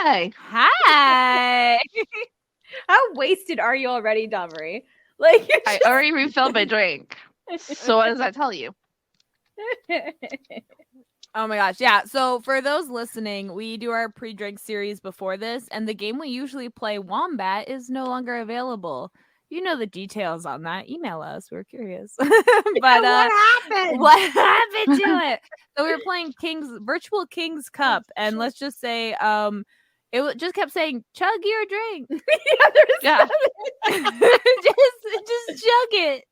Hi. Hi. How wasted are you already, Dummery? Like I already refilled my drink. So what does that tell you? Oh my gosh. Yeah. So for those listening, we do our pre-drink series before this, and the game we usually play, Wombat, is no longer available. You know the details on that. Email us. We're curious. But what happened? What happened to it? So we were playing Virtual King's Cup, and let's just say just kept saying, chug your drink. Yeah. just chug it.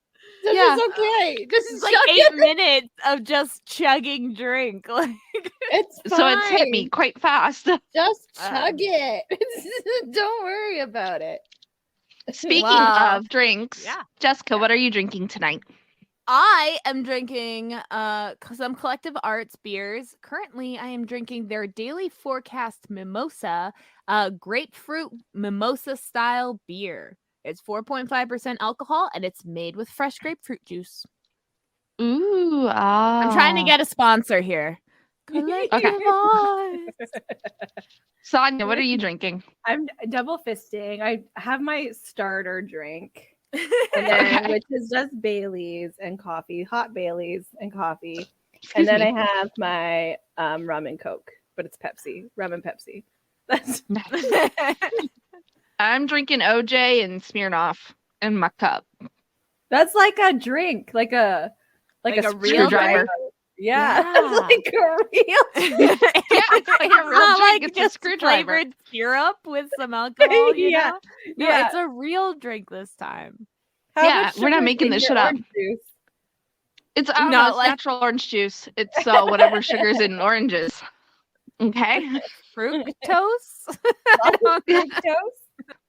This is okay. This is like 8 minutes of just chugging drink. Like it's fine. So it's hit me quite fast. Just chug it. Don't worry about it. Speaking of drinks, yeah. Jessica, what are you drinking tonight? I am drinking some Collective Arts beers. Currently, I am drinking their Daily Forecast Mimosa, grapefruit mimosa style beer. It's 4.5% alcohol, and it's made with fresh grapefruit juice. Ooh, I'm trying to get a sponsor here. Okay. Sonia, what are you drinking? I'm double fisting. I have my starter drink, and then which is just Baileys and coffee, hot Baileys and coffee, and then I have my rum and Coke, but it's Pepsi, rum and Pepsi. That's I'm drinking OJ and Smirnoff in my cup. That's like a drink, like a real screwdriver. Yeah. Like a real. Yeah, it's like a real drink. It's just a screwdriver. Flavored syrup with some alcohol. You Yeah. know? No, Yeah. it's a real drink this time. Yeah, we're not making this shit up. Juice? It's Not like- natural orange juice. It's whatever sugar's in oranges. Okay. Fructose. Fructose?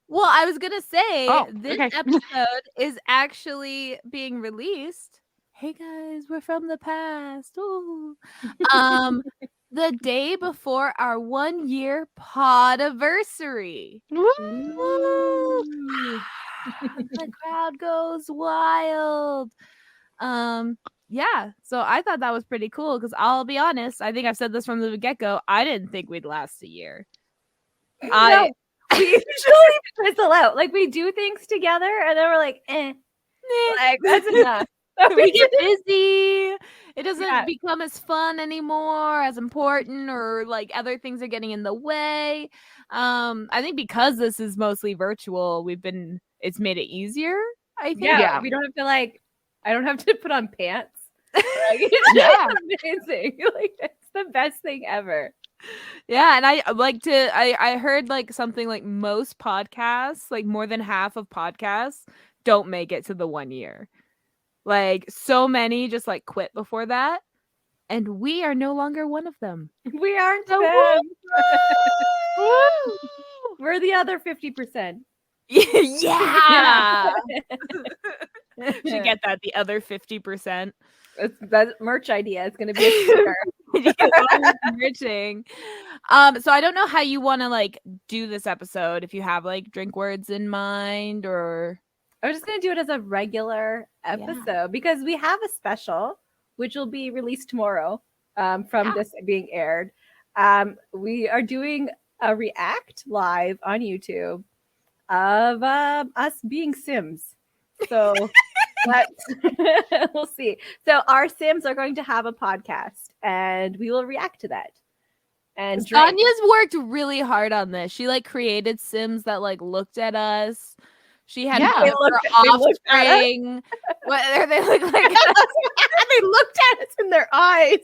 Well, I was gonna say this okay. episode is actually being released. Hey guys, we're from the past. Ooh. The day before our 1-year Podiversary. Woo! The crowd goes wild. Yeah, so I thought that was pretty cool because I'll be honest, I think I've said this from the get-go. I didn't think we'd last a year. No, we usually fizzle out. Like we do things together and then we're like, like that's enough. We get busy. It doesn't become as fun anymore, as important, or like other things are getting in the way. I think because this is mostly virtual, it's made it easier. I think. Yeah, we don't have to I don't have to put on pants. Like, Yeah, amazing. Like it's the best thing ever. Yeah, and I heard like something like most podcasts, like more than half of podcasts don't make it to the 1 year. Like so many just like quit before that. And we are no longer one of them. We aren't So them. We're the other 50%. Yeah. Should get that, the other 50%. That merch idea is going to be a sticker. Enriching. So I don't know how you want to like do this episode, if you have like drink words in mind, or I was just going to do it as a regular episode because we have a special which will be released tomorrow from this being aired. We are doing a react live on YouTube of us being Sims. So we'll see. So our Sims are going to have a podcast and we will react to that. And Sonya's worked really hard on this. She like created Sims that like looked at us. She had offspring. What they look like? They looked at us in their eyes.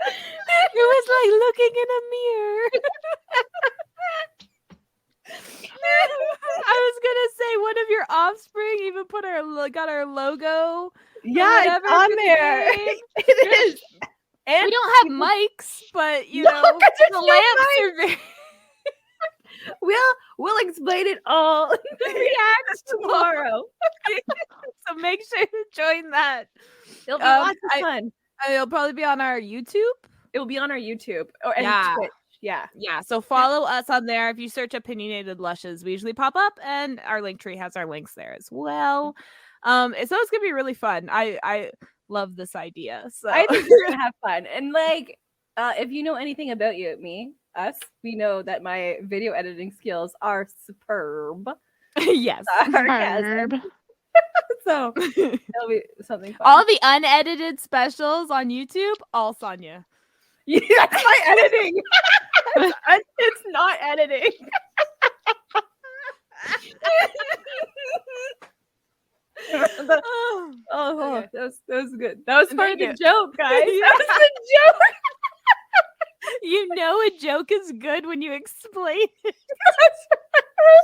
It was like looking in a mirror. I was gonna say one of your offspring even got our logo. Yeah, it's on there. It is. And we don't have mics, but you know the lamps are very. We'll explain it all in the react tomorrow. So make sure to join that. It'll be lots of fun. It'll probably be on our YouTube. It will be on our YouTube and Twitch. Yeah. So follow us on there. If you search Opinionated Lushes, we usually pop up, and our link tree has our links there as well. So it's gonna be really fun. I love this idea. So I think we're gonna have fun. And like If you know anything about us, we know that my video editing skills are superb. Yes. Sarcasm. Verb. So that'll be something fun. All the unedited specials on YouTube, all Sonia. Yeah, that's my editing. It's not editing. Okay. That was good. That was part of the Thank joke, guys. Yeah. That was the joke. You know a joke is good when you explain it.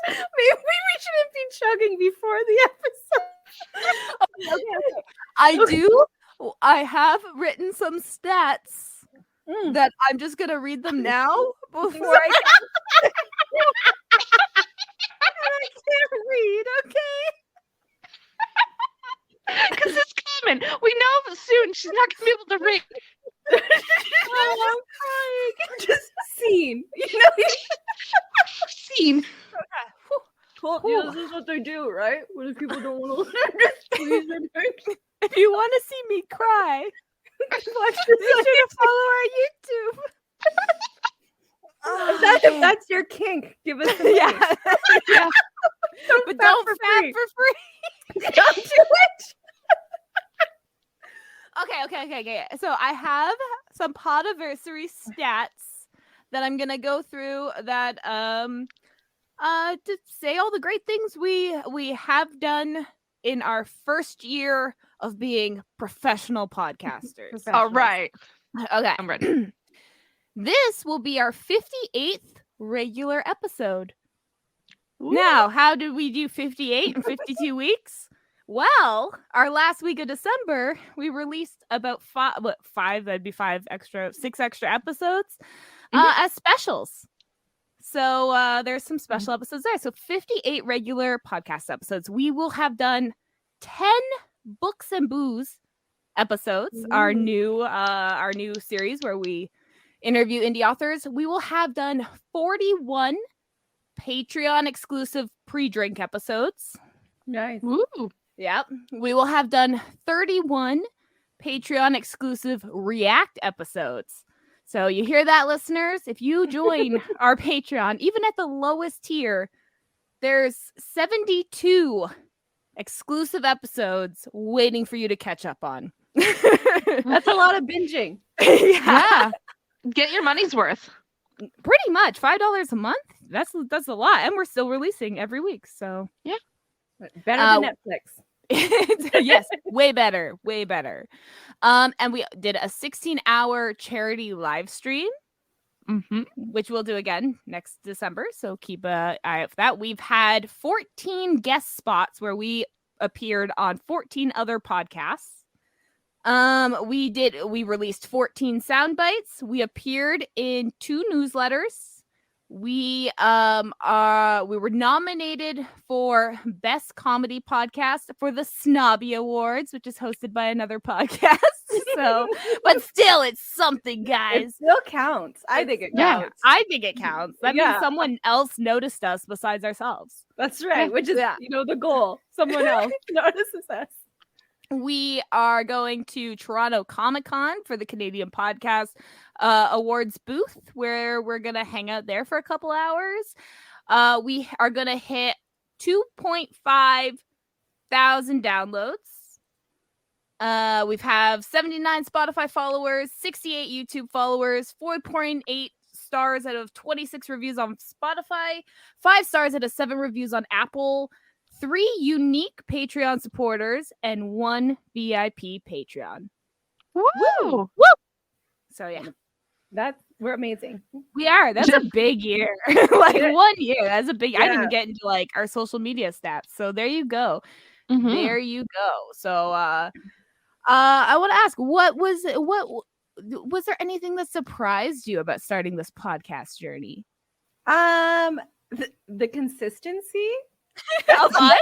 Maybe we shouldn't be chugging before the episode. I have written some stats Mm. that I'm just gonna read them now before I can't read, okay? Because it's coming. We know soon she's not gonna be able to read. Oh, I'm crying. Just scene. You know, Scene. this is what they do, right? What if people don't want to learn? Just squeeze it. If you want to see me cry, watch this. Make sure to follow our YouTube. If that's your kink, give us some Yeah. links. Yeah. Don't But fap don't for fap free. for free. Don't do it. Okay. So I have some Podiversary stats that I'm gonna go through that to say all the great things we have done in our first year of being professional podcasters. All right. Okay. I'm ready. This will be our 58th regular episode. Now, how did we do 58 in 52 weeks? Well, our last week of December, we released about six extra episodes as specials. So there's some special episodes there. So 58 regular podcast episodes. We will have done 10 Books and Booze episodes, our new series where we interview indie authors. We will have done 41 Patreon exclusive pre-drink episodes. Nice. Woo. Yep. We will have done 31 Patreon exclusive React episodes. So you hear that, listeners? If you join our Patreon, even at the lowest tier, there's 72 exclusive episodes waiting for you to catch up on. That's a lot of binging. Yeah. Get your money's worth. Pretty much $5 a month. That's a lot, and we're still releasing every week. So Better than Netflix. yes, way better. And we did a 16-hour charity live stream, which we'll do again next December. So keep an eye out for that. We've had 14 guest spots where we appeared on 14 other podcasts. We released 14 sound bites. We appeared in 2 newsletters. We were nominated for Best Comedy Podcast for the Snobby Awards, which is hosted by another podcast. So, but still, it's something, guys. It still counts. I think it Yeah. counts. I think it counts. That Yeah. means someone else noticed us besides ourselves. That's right. Which is, Yeah. the goal. Someone else notices us. We are going to Toronto Comic Con for the Canadian Podcast Awards booth, where we're going to hang out there for a couple hours. We are going to hit 2.5 thousand downloads. We've have 79 Spotify followers, 68 YouTube followers, 4.8 stars out of 26 reviews on Spotify, 5 stars out of 7 reviews on Apple, 3 unique Patreon supporters, and 1 VIP Patreon. Woo. So yeah, We're amazing. we are. That's a big year. Like Yeah. 1 year. That's a big. I didn't Yeah. even get into like our social media stats. So there you go. Mhm. There you go. So I want to ask, what was there anything that surprised you about starting this podcast journey? The consistency. Of us?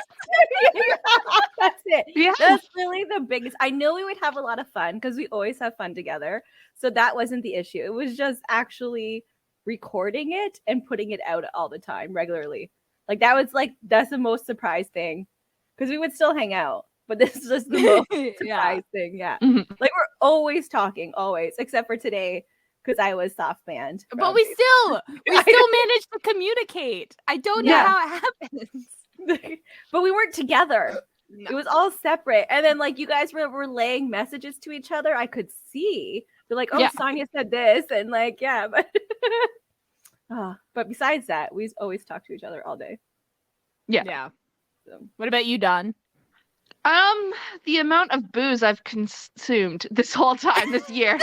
That's it. Yeah. That's really the biggest. I know we would have a lot of fun because we always have fun together. So that wasn't the issue. It was just actually recording it and putting it out all the time regularly. That's the most surprise thing, because we would still hang out, but this is just the most surprise thing. Yeah. Mhm. Like we're always talking, always, except for today. because I was soft banned. But we still managed to communicate. I don't know how it happens. But we weren't together. No. It was all separate. And then like you guys were relaying messages to each other. I could see. They're like, oh, Sonia said this. And like, yeah, but besides that, we always talk to each other all day. Yeah. So. What about you, Don? The amount of booze I've consumed this whole time this year.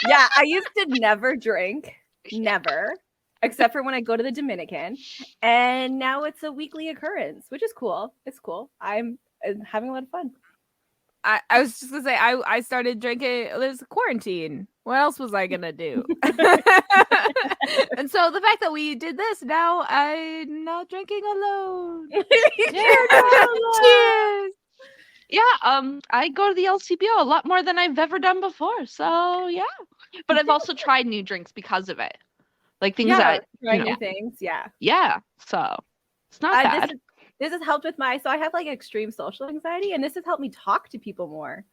Yeah, I used to never drink. Never. Except for when I go to the Dominican. And now it's a weekly occurrence, which is cool. It's cool. I'm having a lot of fun. I was just gonna say I started drinking. There's quarantine. What else was I gonna do? And so the fact that we did this, now I'm not drinking alone. Cheers. Yeah, I go to the LCBO a lot more than I've ever done before. So yeah, but I've also tried new drinks because of it, like things that new things. Yeah. So it's not bad. This has helped with so I have like extreme social anxiety, and this has helped me talk to people more.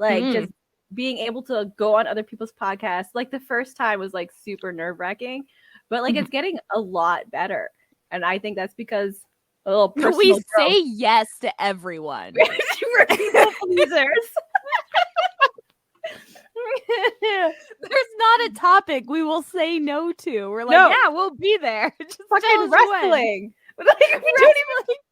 Like just being able to go on other people's podcasts. Like the first time was like super nerve-wracking, but like it's getting a lot better. And I think that's because we say yes to everyone. We're people pleasers. There's not a topic we will say no to. We're like, yeah, we'll be there. Just fucking wrestling. Like, we don't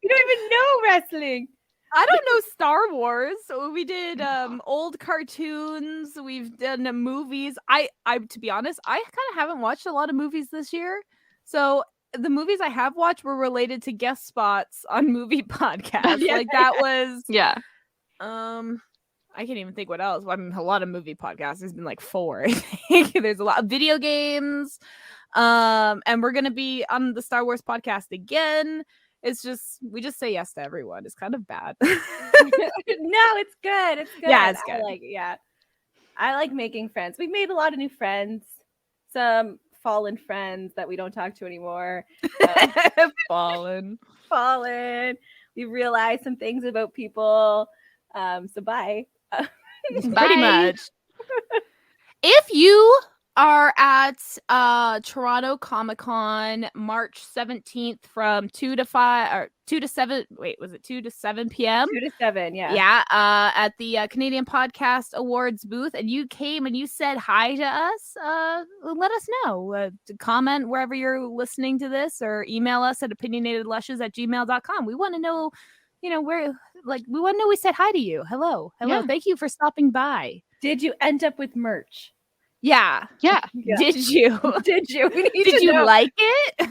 even know wrestling. I don't know Star Wars. So we did old cartoons. We've done movies. I to be honest, I kind of haven't watched a lot of movies this year. So the movies I have watched were related to guest spots on movie podcasts. Like that was I can't even think what else. I mean, a lot of movie podcasts. There's been like 4. I think there's a lot of video games. And we're gonna be on the Star Wars podcast again. It's just we just say yes to everyone. It's kind of bad. No, it's good. It's good. Yeah, it's good. I like making friends. We've made a lot of new friends. Some fallen friends that we don't talk to anymore. Fallen. We realized some things about people. So bye. Pretty much. If you are at Toronto Comic-Con March 17th from 2 to 5 or 2 to 7. Wait, was it 2 to 7 p.m.? 2 to 7, yeah. Yeah, at the Canadian Podcast Awards booth, and you came and you said hi to us, let us know. Comment wherever you're listening to this or email us at opinionatedlushes@gmail.com. We want to know, where, like, we want to know we said hi to you. Hello. Yeah. Thank you for stopping by. Did you end up with merch? Yeah. Did you? Did you? Did you like it?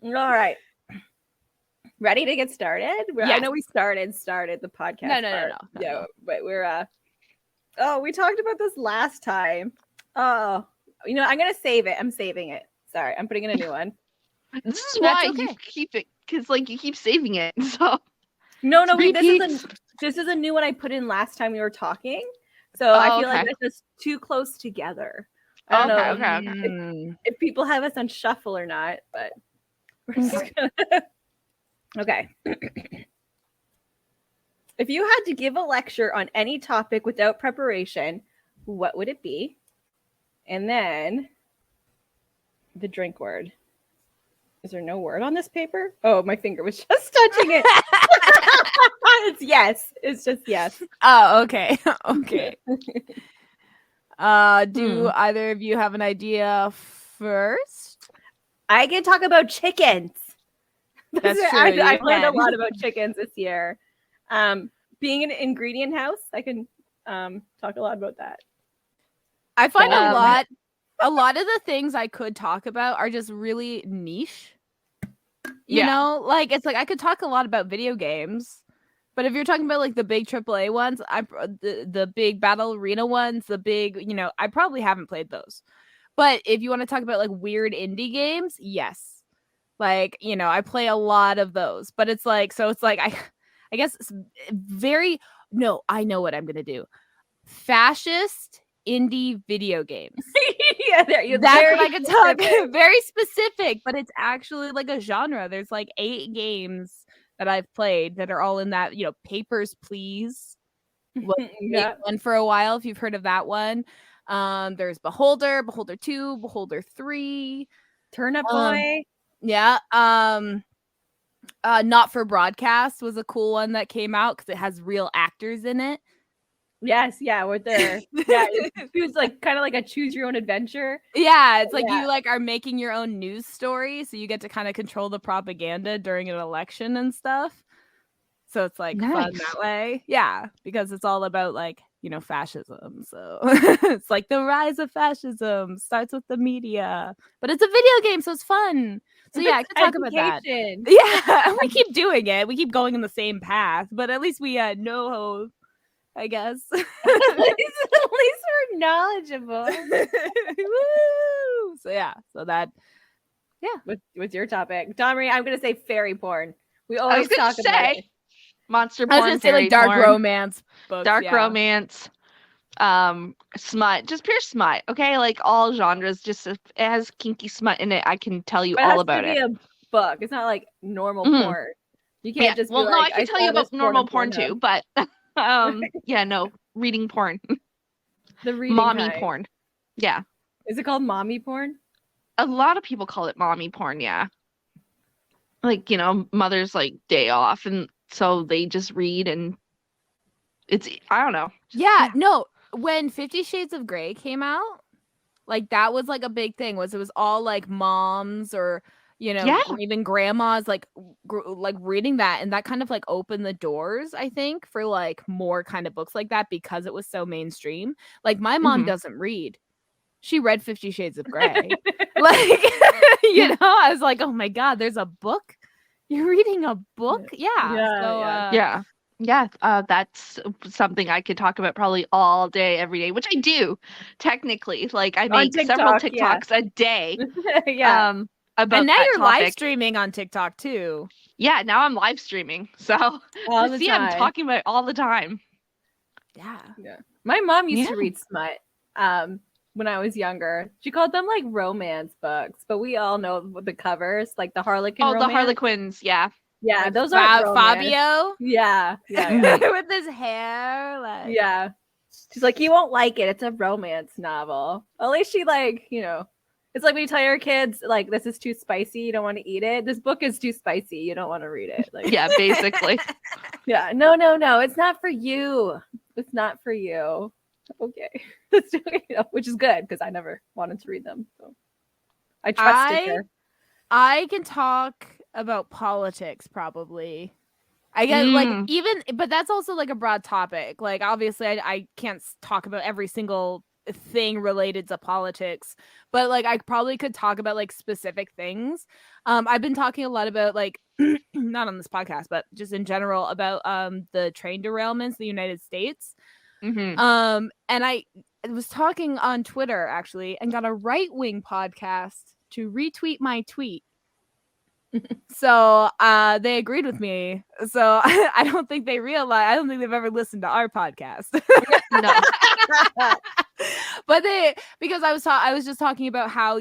All right. Ready to get started? I know we started the podcast. No. Yeah, but we're we talked about this last time. Oh, I'm gonna save it. I'm saving it. Sorry, I'm putting in a new one. This is why you keep it, because like you keep saving it. So no, this is a new one I put in last time we were talking. So I feel like that's just too close together. I don't know if people have us on shuffle or not, but we're just gonna... Okay. If you had to give a lecture on any topic without preparation, what would it be? And then the drink word. Is there no word on this paper? Oh, my finger was just touching it. It's yes. It's just yes. Oh, okay. Okay. Do either of you have an idea first? I can talk about chickens. That's true. I've learned a lot about chickens this year. Being an ingredient house, I can talk a lot about that. I find a lot of the things I could talk about are just really niche. You know, like it's like I could talk a lot about video games, but if you're talking about like the big AAA ones, the big battle arena ones, the big, I probably haven't played those. But if you want to talk about like weird indie games, yes. Like, I play a lot of those, but it's like, I guess it's I know what I'm going to do. Fascist indie video games. That's what I can talk about. Very specific, but it's actually like a genre. There's like 8 games that I've played that are all in that, Papers, Please. was a Yeah. big one for a while, if you've heard of that one. There's Beholder, Beholder 2, Beholder 3. Turnip Boy. Yeah. Not for Broadcast was a cool one that came out because it has real actors in it. Yes, yeah, we're there. Yeah, it's like kind of like a choose your own adventure. Yeah, it's like Yeah. you like are making your own news story, so you get to kind of control the propaganda during an election and stuff. So it's like fun Nice. that way. Yeah, because it's all about like, fascism. So it's like the rise of fascism starts with the media, but it's a video game, so it's fun. So yeah, I can talk about that. Education. Yeah, and we keep doing it. We keep going in the same path, but at least we know how, I guess. At least we're knowledgeable. Woo! So yeah, so that. What's your topic? Domri, I'm gonna say fairy porn. We I always was gonna talk about it. say monster I porn, was gonna say fairy like dark porn, romance books, dark yeah. romance, smut, just pure smut. Okay, like all genres. Just if it has kinky smut in it, I can tell you But it all has about to be it. a book. It's not like normal Mhm. porn. You can't just be well, no, like, I can tell you saw this about normal on porn Pornhub." too, but yeah, no, reading porn, The reading mommy kind. porn. Yeah, Is it called mommy porn? a lot of people call it mommy porn. Yeah, like mother's like day off, and so they just read, and it's I don't know. Yeah, no. When 50 Shades of Grey came out, like that was like a big thing. It was all like moms or Yeah. even grandmas like like reading that, and that kind of like opened the doors, I think, for like more kind of books like that because it was so mainstream. Like my mom Mhm. doesn't read. She read 50 Shades of Grey. Like I was like, oh my god, there's a book. You're reading a book? Yeah. Yeah, So yeah. Yeah, that's something I could talk about probably all day, every day, which I do technically. Like I make several TikTok, yeah. TikToks a day. Yeah. About and now that you're live topic. streaming on TikTok too. Yeah, now I'm live streaming, so All you the see, time. I'm talking about it all the time. Yeah. My mom used to Yeah. read smut when I was younger. She called them like romance books, but we all know the covers, like the Harlequin Oh, romance. the Harlequins, yeah. Yeah, those are Fabio Yeah, yeah. with his hair. Like, Yeah. She's like, you won't like it. It's a romance novel. At least she it's like when you tell your kids, like, this is too spicy, you don't want to eat it. This book is too spicy, you don't want to read it. Like, Yeah, basically. yeah, no, it's not for you. It's not for you. Okay. Which is good because I never wanted to read them. So I trusted her. I can talk about politics probably. I get like but that's also like a broad topic. Like obviously I can't talk about every single thing related to politics, but like I probably could talk about like specific things. I've been talking a lot about like not on this podcast, but just in general about the train derailments in the United States. Mm-hmm. And I was talking on Twitter actually and got a right-wing podcast to retweet my tweet. So they agreed with me. So I don't think they realize. I don't think they've ever listened to our podcast. No. But because I was just talking about how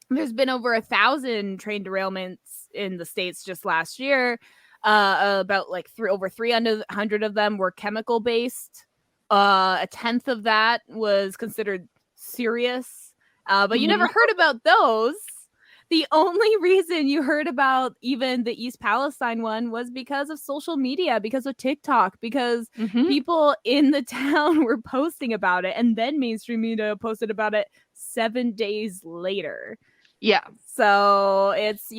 there's been over 1,000 train derailments in the States just last year. About like over 300 of them were chemical based. A tenth of that was considered serious. But you never heard about those. The only reason you heard about even the East Palestine one was because of social media, because of TikTok, because people in the town were posting about it, and then mainstream media posted about it 7 days later. Yeah. So it's, So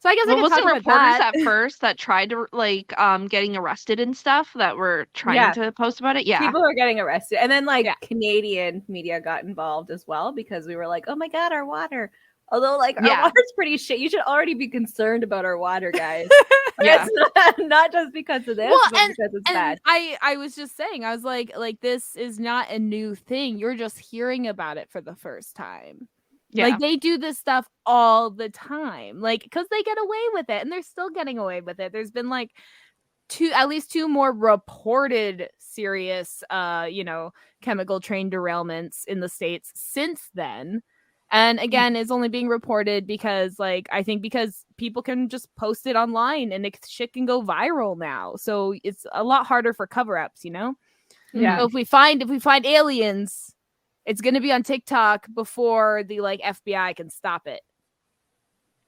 I guess Well, wasn't reporters at first that tried to like getting arrested and stuff that were trying to post about it? Yeah. People were getting arrested. And then Canadian media got involved as well because we were like, oh my God, our water. Although, like, our water's pretty shit. You should already be concerned about our water, guys. Yeah. It's not just because of this, but because it's bad. I was just saying, I was like, this is not a new thing. You're just hearing about it for the first time. Yeah. Like, they do this stuff all the time. Like, because they get away with it, and they're still getting away with it. There's been, like, at least two more reported serious, chemical train derailments in the States since then. And again, it's only being reported because, like, I think because people can just post it online and shit can go viral now. So it's a lot harder for cover-ups, Yeah. So if we find aliens, it's gonna be on TikTok before the like FBI can stop it.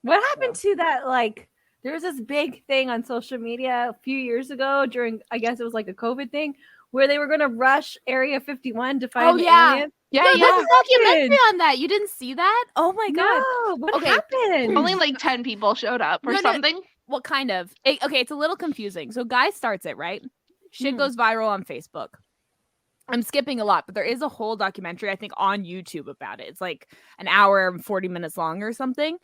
What happened to that? Like, there was this big thing on social media a few years ago during, I guess it was like a COVID thing, where they were going to rush Area 51 to find the aliens. Yeah, No, yeah. there's a documentary on that. You didn't see that? Oh my god! No, what Okay. happened? Only like 10 people showed up or No. something. Well, kind of. Okay, it's a little confusing. So, guy starts it, right? Shit Mhm. goes viral on Facebook. I'm skipping a lot, but there is a whole documentary, I think, on YouTube about it. It's like an hour and 40 minutes long or something.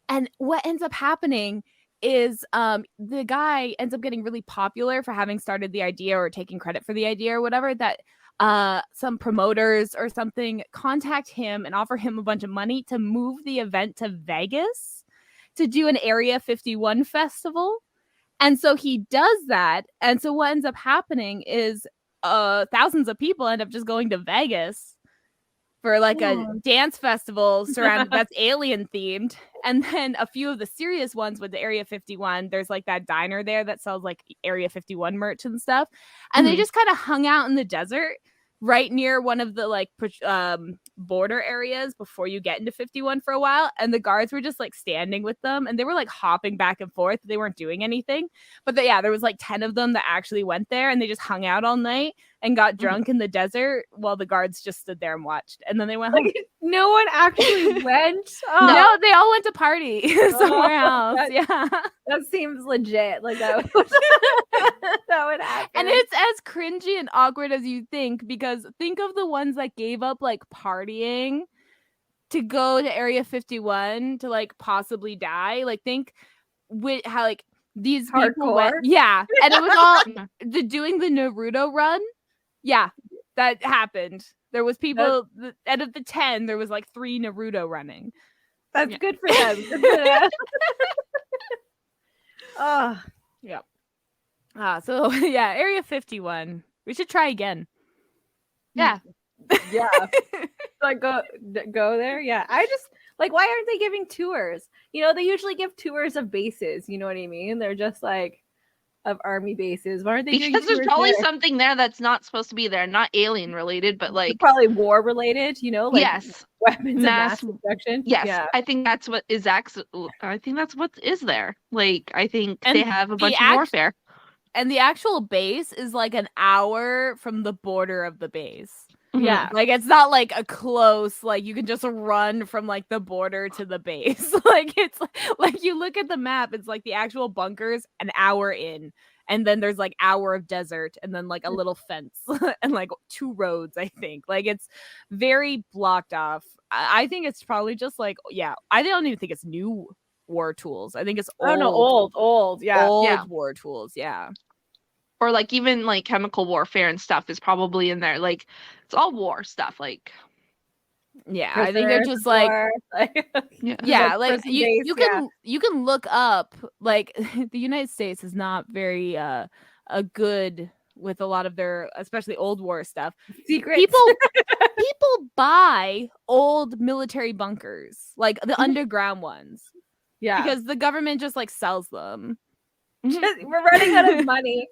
And what ends up happening is the guy ends up getting really popular for having started the idea or taking credit for the idea or whatever, that some promoters or something contact him and offer him a bunch of money to move the event to Vegas to do an Area 51 festival. And so he does that. And so what ends up happening is thousands of people end up just going to Vegas for like a dance festival surrounded that's alien themed. And then a few of the serious ones with the Area 51, there's like that diner there that sells like Area 51 merch and stuff. And they just kind of hung out in the desert right near one of the like border areas before you get into 51 for a while. And the guards were just like standing with them and they were like hopping back and forth. They weren't doing anything. But there was like 10 of them that actually went there and they just hung out all night and got drunk in the desert while the guards just stood there and watched. And then they went home. Like, no one actually went. Oh, No, they all went to party somewhere else. That seems legit. Like that would, that would happen. And it's as cringy and awkward as you think, because think of the ones that gave up like partying to go to Area 51 to like possibly die. Like think with how like these people went, and it was all doing the Naruto run. Yeah, that happened. There was people out of the 10, there was like 3 Naruto running. That's good for them. Good for them. Oh, yeah. So yeah, Area 51. We should try again. Yeah. Yeah. Like go there. Yeah. I just like, why aren't they giving tours? You know, they usually give tours of bases. You know what I mean? They're just like of army bases. Why aren't they? Because there's probably something there that's not supposed to be there, not alien related, but like probably war related. You know, like weapons mass of mass destruction. Yes, I think that's what is I think that's what is there. Like I think they have a bunch of warfare. And the actual base is like an hour from the border of the base. Yeah. Like it's not like a close, like you can just run from like the border to the base. Like it's like you look at the map, it's like the actual bunkers an hour in. And then there's like hour of desert and then like a little fence and like 2 roads, I think. Like it's very blocked off. I think it's probably just like, I don't even think it's new war tools. I think it's old. Oh no, old. Yeah. Old war tools, yeah. Or like even like chemical warfare and stuff is probably in there. Like it's all war stuff. Like I think they're just like like you can look up like the United States is not very a good with a lot of their especially old war stuff. Secrets. People buy old military bunkers, like the underground ones. Yeah. Because the government just like sells them. We're running out of money.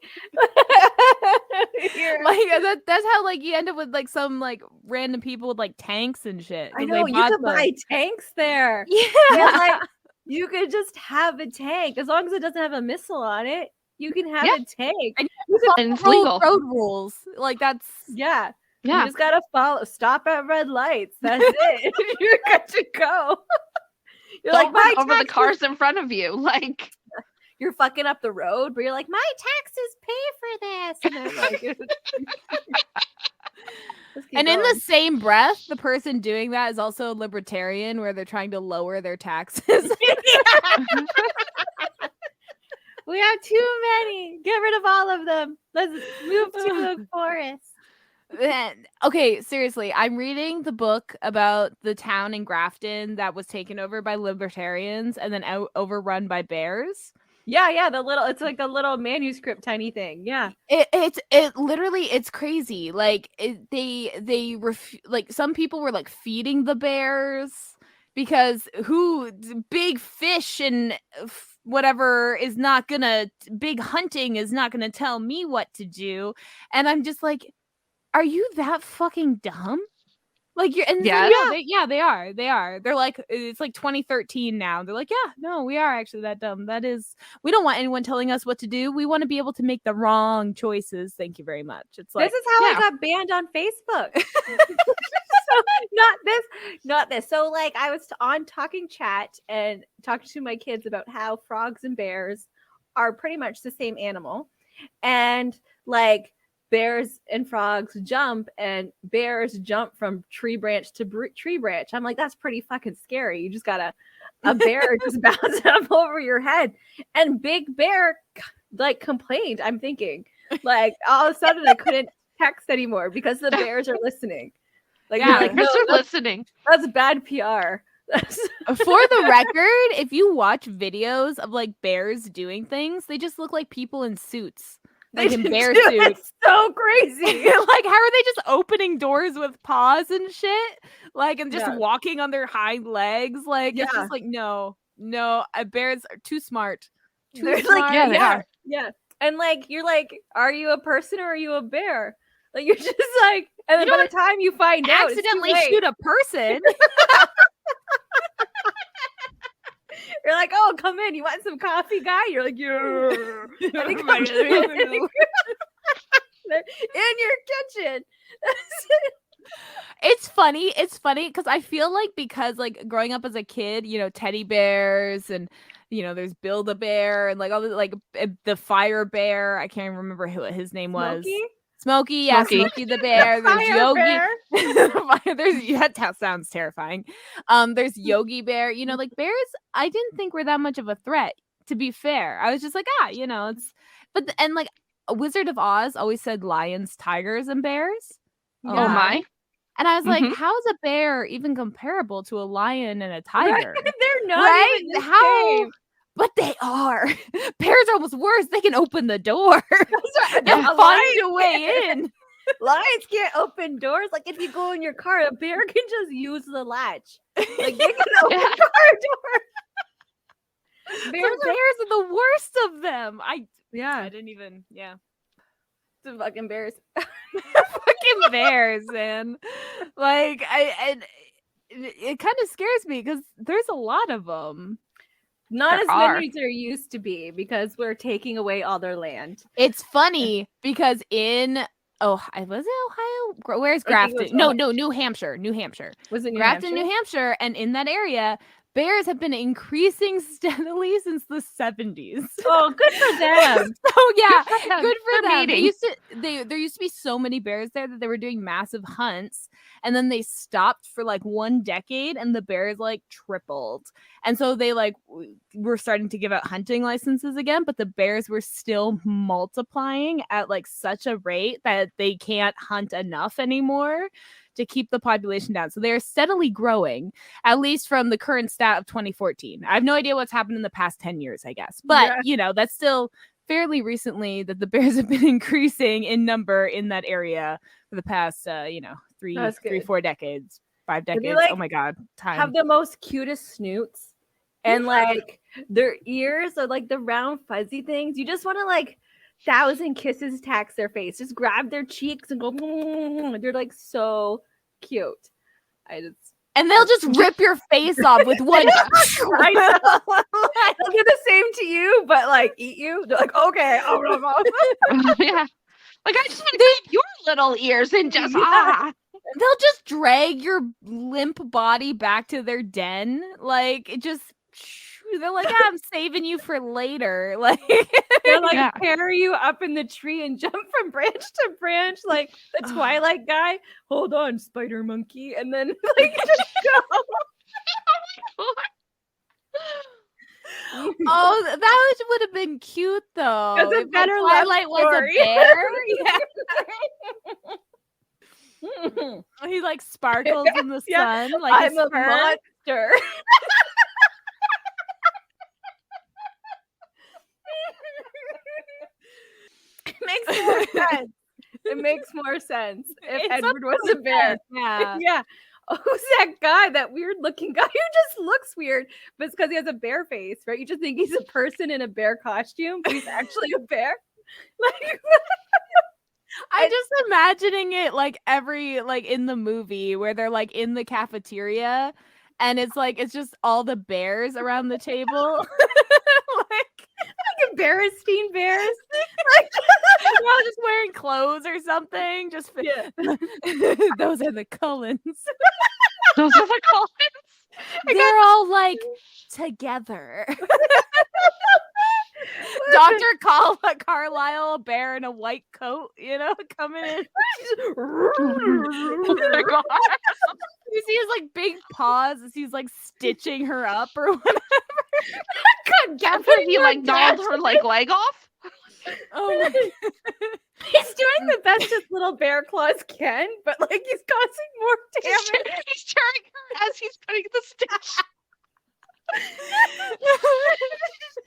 Like that's how like you end up with like some like random people with like tanks and shit. I know you could buy tanks there. Yeah, like you could just have a tank as long as it doesn't have a missile on it. You can have a tank, and it's legal. Road rules, like that's You just gotta stop at red lights. That's it. You're good to go. You're don't like over the cars in front of you, like. You're fucking up the road, but you're like, my taxes pay for this. And they're like, and in the same breath, the person doing that is also a libertarian where they're trying to lower their taxes. We have too many. Get rid of all of them. Let's move to the forest. Okay, seriously, I'm reading the book about the town in Grafton that was taken over by libertarians and then overrun by bears. Yeah, it's like a little manuscript tiny thing. Yeah. It literally it's crazy. Like like some people were like feeding the bears because big fish and whatever is not gonna big hunting is not gonna tell me what to do. And I'm just like, are you that fucking dumb? Like you're and Yeah. they are. They're like it's like 2013 now. They're like, yeah, no, we are actually that dumb. That is, we don't want anyone telling us what to do. We want to be able to make the wrong choices. Thank you very much. It's like this is how I got banned on Facebook. So not this. So like I was on Talking Chat and talking to my kids about how frogs and bears are pretty much the same animal, and like bears and frogs jump, and bears jump from tree branch to tree branch. I'm like, that's pretty fucking scary. You just got a bear just bouncing up over your head, and Big Bear like complained. I'm thinking like all of a sudden I couldn't text anymore because the bears are listening. Like, Yeah, like, Bears no, are listening. that's bad PR. For the record, if you watch videos of like bears doing things, they just look like people in suits. Like in bear Dude, suits. that's so crazy. Like, how are they just opening doors with paws and shit? Like, and just Yeah. walking on their hind legs? Like, it's Yeah. just like, no, bears are too smart. They're smart. like, Yeah, they are. Yeah. And like, you're like, are you a person or are you a bear? Like, you're just like, and then You by the time you find out, accidentally it's too late. shoot a person. You're like, oh, come in. You want some coffee, guy? You're like, yeah. And they come in your kitchen. It's funny because I feel like, because like growing up as a kid, you know, teddy bears and, you know, there's Build-A-Bear and like all the like the fire bear. I can't even remember what his name was. Smokey, yeah, Smokey. Smokey the bear. There's Fire Yogi. bear. That sounds terrifying. There's Yogi Bear. You know, like bears, I didn't think were that much of a threat. To be fair, I was just like, you know, it's. But and like Wizard of Oz always said lions, tigers, and bears. Oh my. And I was like, Mhm. how is a bear even comparable to a lion and a tiger? They're not Right? even the How? same. But they are. Bears are almost worse. They can open the door. They'll A find a way in. Lions can't open doors. Like if you go in your car, a bear can just use the latch. Like they can open Yeah. car door. Bears are the worst of them. I Yeah, didn't even. Yeah. the fucking bears. Fucking bears, man. Like it kind of scares me because there's a lot of them. Not There as are. many as there used to be because we're taking away all their land. It's funny because in was it Ohio? Where's I think it Grafton? was No, New Hampshire. Was it New Grafton, Hampshire? New Hampshire, and in that area, bears have been increasing steadily since the 70s. Oh, good for them. So yeah, them. good for They're them. mating. There used to be so many bears there that they were doing massive hunts, and then they stopped for like 1 decade, and the bears like tripled. And so they like were starting to give out hunting licenses again, but the bears were still multiplying at like such a rate that they can't hunt enough anymore to keep the population down. So they're steadily growing, at least from the current stat of 2014. I have no idea what's happened in the past 10 years, I guess. But, Yeah. you know, that's still fairly recently that the bears have been increasing in number in that area for the past, 4 decades, 5 decades. like, Oh my God. Time. Have the most cutest snoots. And like their ears are like the round fuzzy things. You just want to like 1,000 kisses tax their face. Just grab their cheeks and go. They're like so cute. And they'll just rip your face off with one. I know. They'll do the same to you, but like eat you. They're like, okay. Yeah. Like, I just want to grab your little ears and just They'll just drag your limp body back to their den. Like, it just. They're like, I'm saving you for later. Like, They'll like Yeah. carry you up in the tree and jump from branch to branch like the Twilight guy. Hold on, spider monkey, and then like just go. oh, that would have been cute though. That's a If better love Twilight was story. a bear. Yeah. He like sparkles in the Yeah. sun. Like I'm his a fur. monster. It makes more sense. It makes more sense if It's Edward was a bear. Yeah. Yeah. Oh, who's that guy? That weird looking guy who just looks weird, but it's because he has a bear face, right? You just think he's a person in a bear costume, but he's actually a bear. Like, I'm just imagining it like in the movie where they're like in the cafeteria and it's just all the bears around the table. Like Embarrassing bears. they're all just wearing clothes or something. Just those are the Cullens. Those are the Cullens. They're all like together. Dr. Carlisle, a bear in a white coat, coming in. Oh my god. You see his like big paws as he's like stitching her up or whatever. After he like gnawed her like leg off. Oh my. He's doing the best his little bear claws can, but like he's causing more damage. He's tearing her as he's putting the stitch.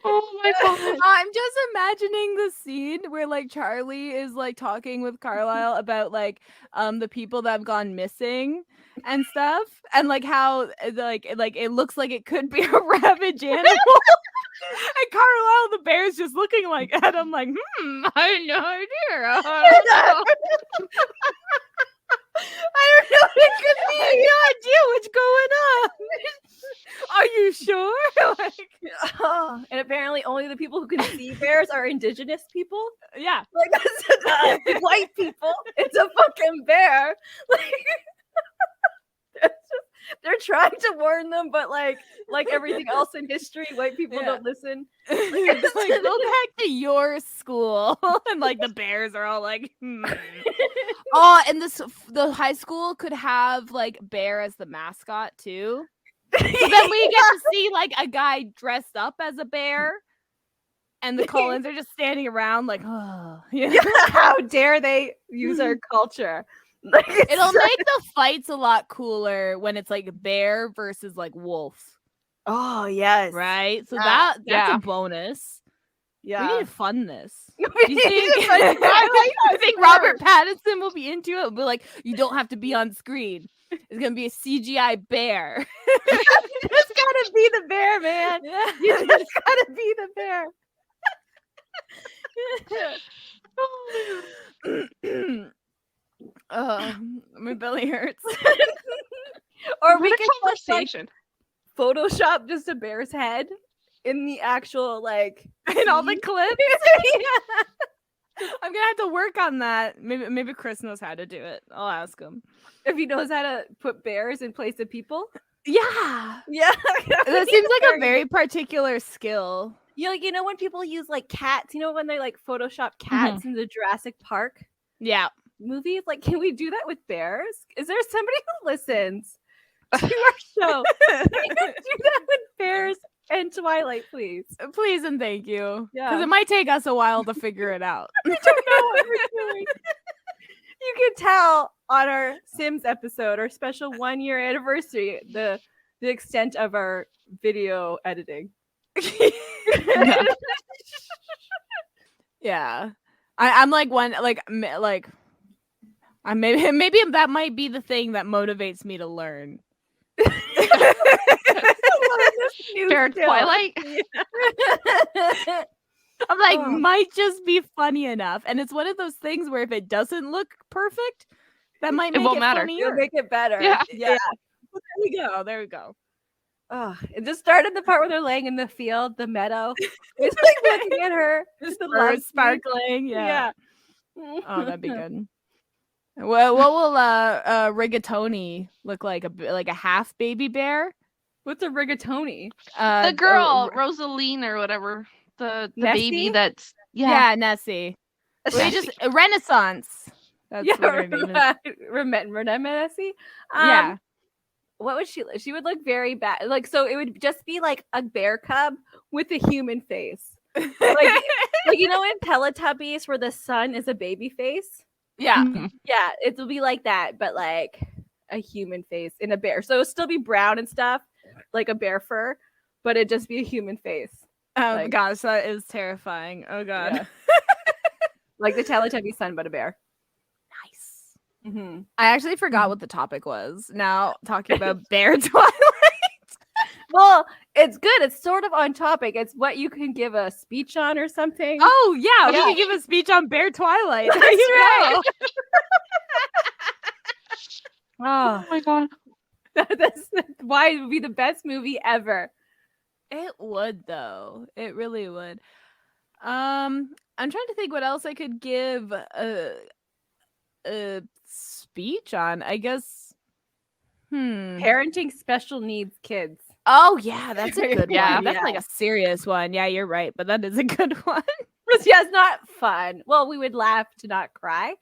Oh my god. I'm just imagining the scene where like Charlie is like talking with Carlisle about like the people that have gone missing and stuff, and like how like it looks like it could be a ravage animal. And Carlisle the bear's just looking like at him like, I have no idea. I don't know what it could be. I have no idea what's going on. Are you sure? Like, and apparently only the people who can see bears are indigenous people. Yeah. Like that's white people. It's a fucking bear. Like they're trying to warn them, but like everything else in history, white people don't listen. It's like, go back to your school. And like the bears are all like, Oh, and the high school could have like bear as the mascot too. So then we get to see like a guy dressed up as a bear. And the Cullens are just standing around like, oh, how dare they use our culture? Like, it'll make the fights a lot cooler when it's like bear versus like wolf. Oh yes, right. So that's a bonus. Yeah, we need to fund this. You think Robert Pattinson will be into it? It'll be like, you don't have to be on screen. It's gonna be a CGI bear. You just gotta be the bear, man. Yeah. You just gotta be the bear. My belly hurts. Or we What a can conversation. Photoshop just a bear's head in the actual like in all the clips. I'm gonna have to work on that. Maybe Chris knows how to do it. I'll ask him if he knows how to put bears in place of people. Yeah. That seems like a very particular skill. You know when people use like cats, when they like Photoshop cats in the Jurassic Park movies, like can we do that with bears? Is there somebody who listens to our show? Can you do that with bears and Twilight, please? Please and thank you. Yeah, because it might take us a while to figure it out. We don't know what we're doing. You can tell on our Sims episode, our special 1-year anniversary, the extent of our video editing. Yeah, I'm like one like I maybe that might be the thing that motivates me to learn. Fair Twilight. I'm like, might just be funny enough, and it's one of those things where if it doesn't look perfect, that might make it matter. funnier. It'll make it better. Yeah. There we go. Oh, it just started the part where they're laying in the field, the meadow. It's like looking at her, just the Birds light sparkling. Yeah. Oh, that'd be good. Well, what will rigatoni look like? A half baby bear? What's a rigatoni? The girl, Rosaline or whatever. The baby that's Nessie. We just Renaissance. That's what her name is. Nessie. Yeah. What would she? She would look very bad. Like, so it would just be like a bear cub with a human face. Like in Teletubbies where the sun is a baby face. Yeah. Yeah, it'll be like that, but like a human face in a bear. So it'll still be brown and stuff, like a bear fur, but it'd just be a human face. Oh gosh, that is terrifying. Oh god. Yeah. Like the Teletubby sun, but a bear. Nice. Mm-hmm. I actually forgot what the topic was. Now talking about bear Twilight. Well, It's good. It's sort of on topic. It's what you can give a speech on or something. Oh yeah, Yeah. we can give a speech on Bear Twilight. There That's you right. go. Oh, my god. that's why it would be the best movie ever. It would though. It really would. I'm trying to think what else I could give a speech on. I guess. Parenting special needs kids. Oh yeah, that's a good Yeah. one. That's like a serious one. Yeah, you're right, but that is a good one. Yeah, it's not fun. Well, we would laugh to not cry.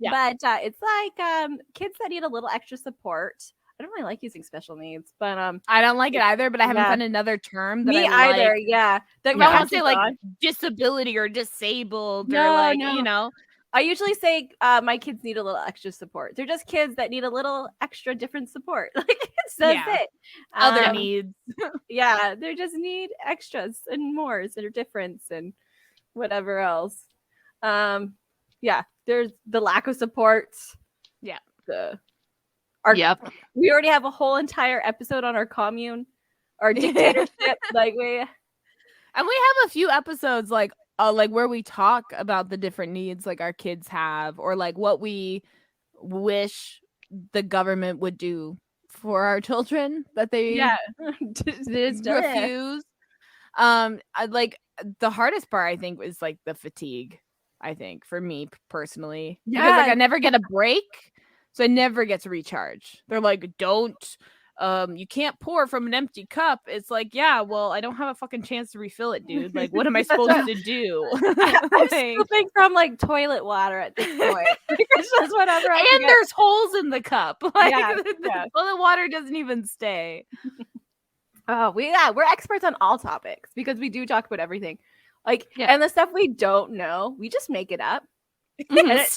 Yeah. But it's like kids that need a little extra support. I don't really like using special needs, but I don't like it either, but I haven't Yeah. found another term that me I either. like. Yeah, that I don't want catches to say like on. disability or disabled or No, like, no. you know. I usually say my kids need a little extra support. They're just kids that need a little extra different support. Like that's Yeah. it. Other needs. Yeah, they just need extras and mores and difference and whatever else. Yeah, there's the lack of support. Yeah. Yep. We already have a whole entire episode on our commune, our dictatorship. Like we And we have a few episodes like where we talk about the different needs like our kids have or like what we wish the government would do for our children that they refuse. Like the hardest part I think is like the fatigue. I think for me personally, because like I never get a break, so I never get to recharge. They're like, don't. You can't pour from an empty cup. It's like, yeah, well, I don't have a fucking chance to refill it, dude. Like, what am I supposed to do? I'm scooping from like toilet water at this point. It's just whatever. And there's holes in the cup. Like, Yeah, the toilet water doesn't even stay. Oh, we're experts on all topics because we do talk about everything. Like, Yeah. and the stuff we don't know, we just make it up. Mhm.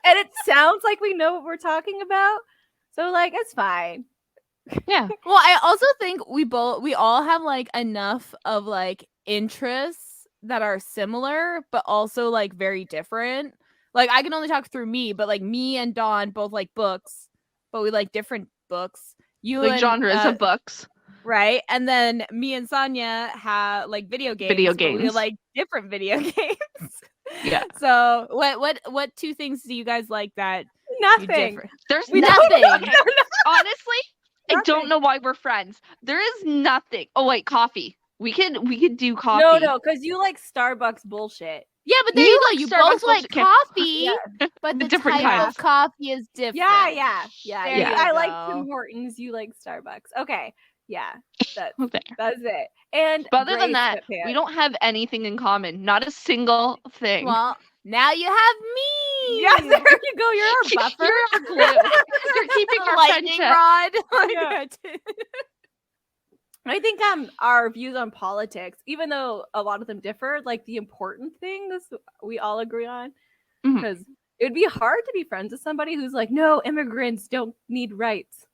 And it sounds like we know what we're talking about. So like, it's fine. Yeah. Well, I also think we all have like enough of like interests that are similar, but also like very different. Like I can only talk through me, but like me and Dawn both like books, but we like different books. You Like and, genres of books. right? And then me and Sonia have like video games. Video but we games. like different video games. Yeah. So what two things do you guys like that you Nothing. differ? There's We nothing. don't know. Honestly, I Nothing. don't know why we're friends. There is nothing. Oh wait, coffee. We could do coffee. No, because you like Starbucks bullshit. Yeah, but there You you go. like You Starbucks both like bullshit. coffee, but The the different type kinds. of coffee is different. Yeah. There you I like go. Tim Hortons. You like Starbucks. Okay. Yeah. There. That's it. And But other than gray that, we sweatpants. don't have anything in common. Not a single thing. Well, now you have me. Yes, there you go. You're our buffer. You're our glue. You're keeping our lightning friendship. rod. Yeah. I think our views on politics, even though a lot of them differ, like the important things we all agree on, Mhm. because it would be hard to be friends with somebody who's like, no, immigrants don't need rights.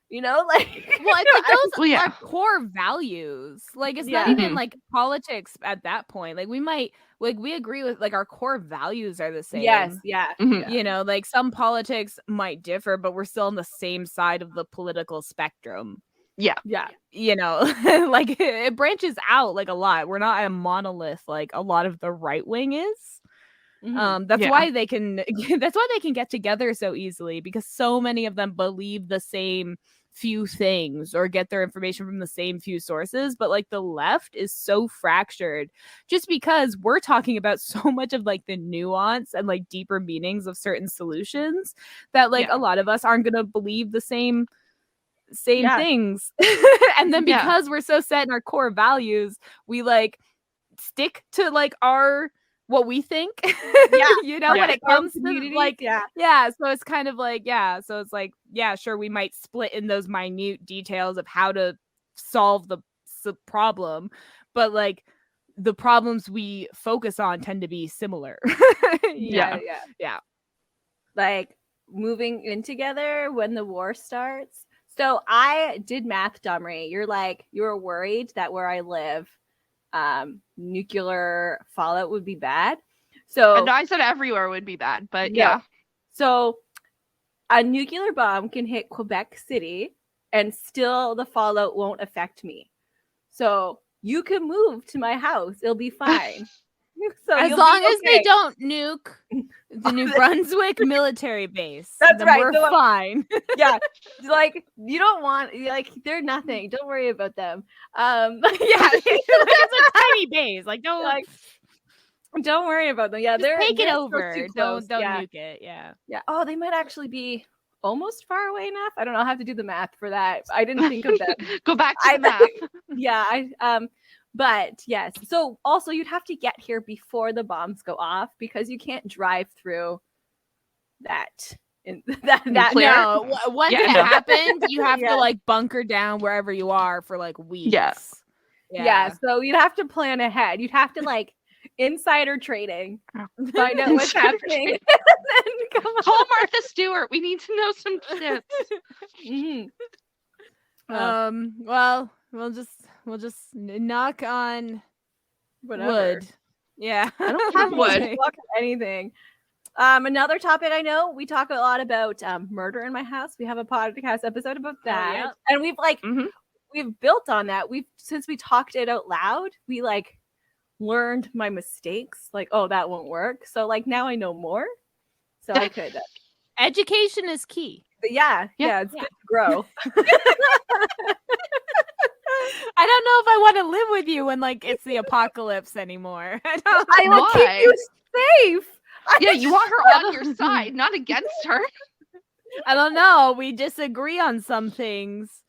You know, like Well, it's like those Well, yeah. are core values. Like it's not Yeah. even like politics at that point. Like we might like we agree with like our core values are the same. yes, yeah. Mhm. You know, like some politics might differ, but we're still on the same side of the political spectrum. Yeah. You know, like it branches out like a lot. We're not a monolith like a lot of the right wing is. That's Yeah. why they can that's why they can get together so easily because so many of them believe the same few things or get their information from the same few sources, but like the left is so fractured just because we're talking about so much of like the nuance and like deeper meanings of certain solutions that like Yeah. a lot of us aren't going to believe the same Yeah. things. And then Yeah. because we're so set in our core values, we like stick to like our what we think. Yeah. You know, when Right. it comes to Communities, like yeah. so it's kind of like so it's like sure we might split in those minute details of how to solve the problem, but like the problems we focus on tend to be similar. Yeah. Like moving in together when the war starts. So I did math, Domri. You were worried that where I live, nuclear fallout would be bad. So And I said everywhere would be bad, but No. yeah. So a nuclear bomb can hit Quebec City and still the fallout won't affect me. So you can move to my house. It'll be fine. So as you'll long be as they okay. don't nuke the New Brunswick military base, That's then right. we're fine. Yeah, like you don't want like they're nothing. Don't worry about them. Yeah, it's a tiny base. Like don't like don't worry about them. Yeah, just they're take it they're over. too close. Don't Yeah. nuke it. Yeah. Yeah. Oh, they might actually be almost far away enough. I don't know. I'll have to do the math for that. I didn't think of that. Go back to the math. Yeah, but yes. So also you'd have to get here before the bombs go off because you can't drive through that. That Nuclear. No, once Yeah, it no. happened, you have Yeah. to like bunker down wherever you are for like weeks. Yeah. Yeah, so you'd have to plan ahead. You'd have to like insider trading, find out what's Insider happening, trading. and then come Call Martha Stewart. We need to know some shit. Mhm. Well, we'll just knock on Whatever. wood. Yeah. I don't have Wood. much luck at anything. Another topic I know, we talk a lot about murder in my house. We have a podcast episode about that, yeah. and we've like Mhm. we've built on that. We've since we talked it out loud, we like learned my mistakes. Like, oh, that won't work. So like now I know more. So I could. Education is key. But yeah, it's good to grow. I don't know if I want to live with you when like it's the apocalypse anymore. I don't I will keep Why? you safe. Yeah, you want her on your side, not against her. I don't know. We disagree on some things.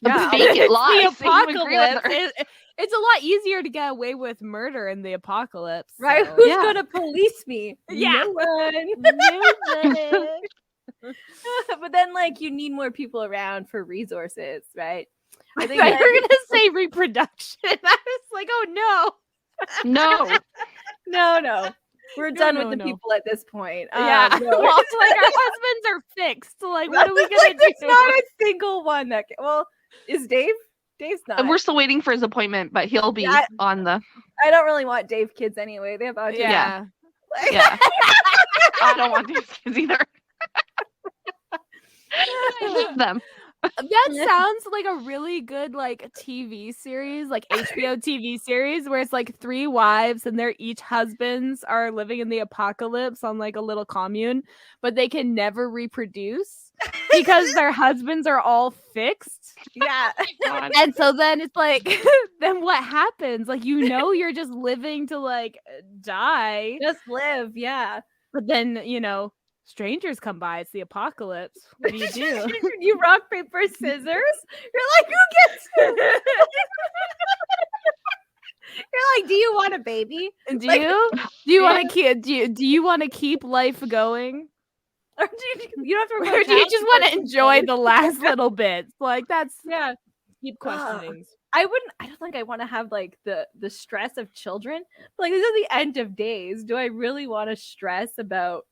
Yeah. Fake It's it the lies. so you agree with apocalypse. her. It's a lot easier to get away with murder in the apocalypse. Right? so- Who's Yeah. gonna police me? Yeah. No one. Newsletter. But then like you need more people around for resources, right? I I think think you were gonna say reproduction. I was like, oh No. no. We're done no, with the no. people at this point. no. Yeah. No. Well, it's like our husbands are fixed. Like, what are we gonna Like, do? there's not a single one that well, is Dave? Dave's not. We're still waiting for his appointment, but he'll be Yeah. on the. I don't really want Dave kids anyway. They have autism. Yeah. Like- Yeah. I don't want these kids either. I love them. That sounds like a really good like TV series, like HBO TV series, where it's like 3 wives and their each husbands are living in the apocalypse on like a little commune, but they can never reproduce because their husbands are all fixed. Yeah. God. And so then it's like, then what happens? Like, you're just living to like die, Just live. Yeah. but then, strangers come by. It's the apocalypse. What do you do? You rock, paper, scissors. You're like, who gets it? You're like, do you want a baby? Do Like- you want to keep do you want to keep life going, Or you don't have to or work do you just want to enjoy the last little bits? Like that's Yeah. keep questioning. I don't think I want to have like the stress of children. But, like, this is the end of days. Do I really want to stress about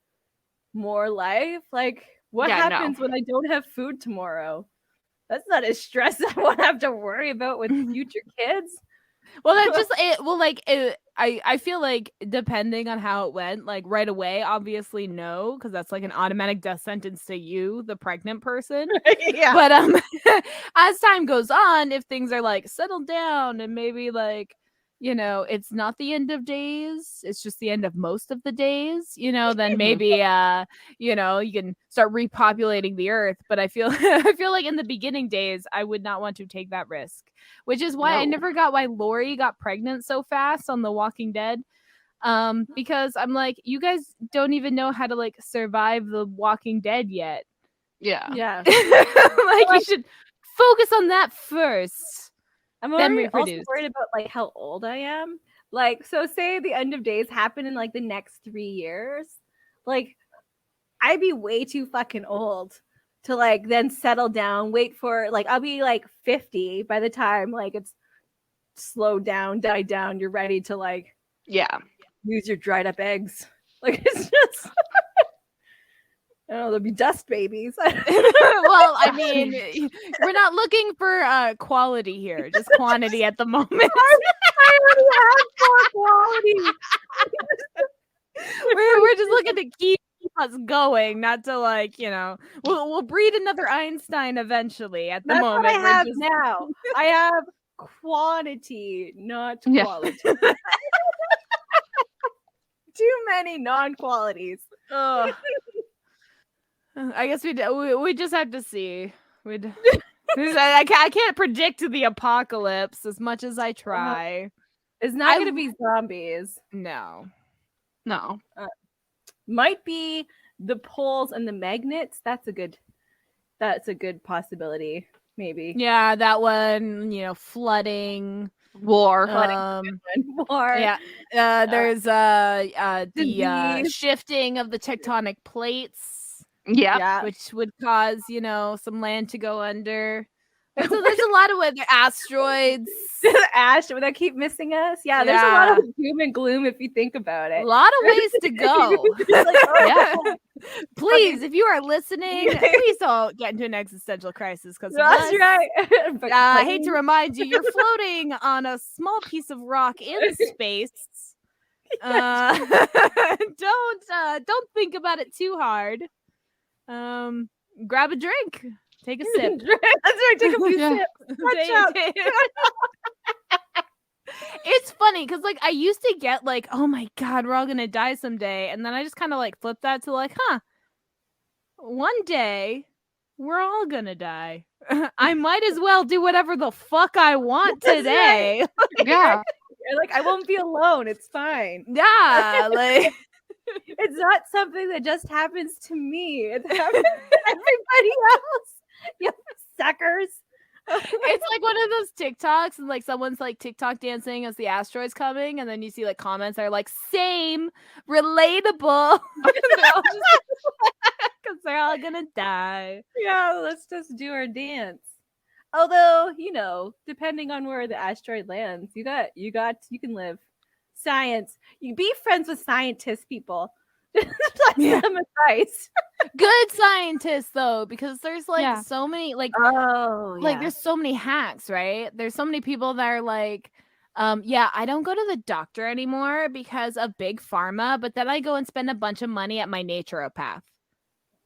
more life? Like, what Yeah, no. happens when I don't have food tomorrow? That's not a stress I want to have to worry about with future kids. Well, that just I feel like depending on how it went, like right away, obviously no, because that's like an automatic death sentence to you, the pregnant person. Yeah. But as time goes on, if things are like settled down and maybe like, it's not the end of days, it's just the end of most of the days, then maybe you can start repopulating the earth. But I feel like in the beginning days, I would not want to take that risk, which is why I No. never got why Lori got pregnant so fast on The Walking Dead. Because I'm like, you guys don't even know how to like survive The Walking Dead yet. Yeah. Yeah. Like you should focus on that first. I'm Then also reproduce. worried about like how old I am. Like, so say the end of days happen in like the next 3 years. Like, I'd be way too fucking old to like then settle down, wait for like I'll be like 50 by the time like it's slowed down, died down, you're ready to like Yeah. use your dried up eggs. Like it's just I don't know, there'll be dust babies. Well, I mean, we're not looking for quality here, just quantity at the moment. I already have poor quality. we're just looking to keep us going, not to like, we'll breed another Einstein eventually. At the That's moment, what I we're have just- now. I have quantity, not Yeah. quality. Too many non-qualities. Ugh. I guess we just have to see. I can't predict the apocalypse as much as I try. It's not going to be zombies. No. Might be the poles and the magnets. That's a good possibility. Maybe. Yeah, that one. Flooding. War. War. Yeah. There's the disease. shifting of the tectonic plates. Yeah. Which would cause, some land to go under. So there's a lot of weather. Asteroids. Asteroids that keep missing us. Yeah, there's a lot of doom and gloom if you think about it. A lot of ways to go. Yeah. Please, if you are listening, please don't get into an existential crisis because that's right. I hate to remind you, you're floating on a small piece of rock in space. Don't think about it too hard. Grab a drink. Take a sip. That's right. Take a few sips. It's funny because I used to get oh my god, we're all gonna die someday, and then I just kind of flip that to one day we're all gonna die. I might as well do whatever the fuck I want today. Right. Yeah. You're I won't be alone. It's fine. Yeah, it's not something that just happens to me. It happens to everybody else. You suckers. It's one of those TikToks and someone's TikTok dancing as the asteroid's coming, and then you see comments that are same, relatable. Because they're all gonna die. Yeah, let's just do our dance. Although, depending on where the asteroid lands, you can live. Science. You be friends with scientists, people. Just some advice. Good scientists though, because there's so many there's so many hacks, right? There's so many people that are I don't go to the doctor anymore because of big pharma, but then I go and spend a bunch of money at my naturopath.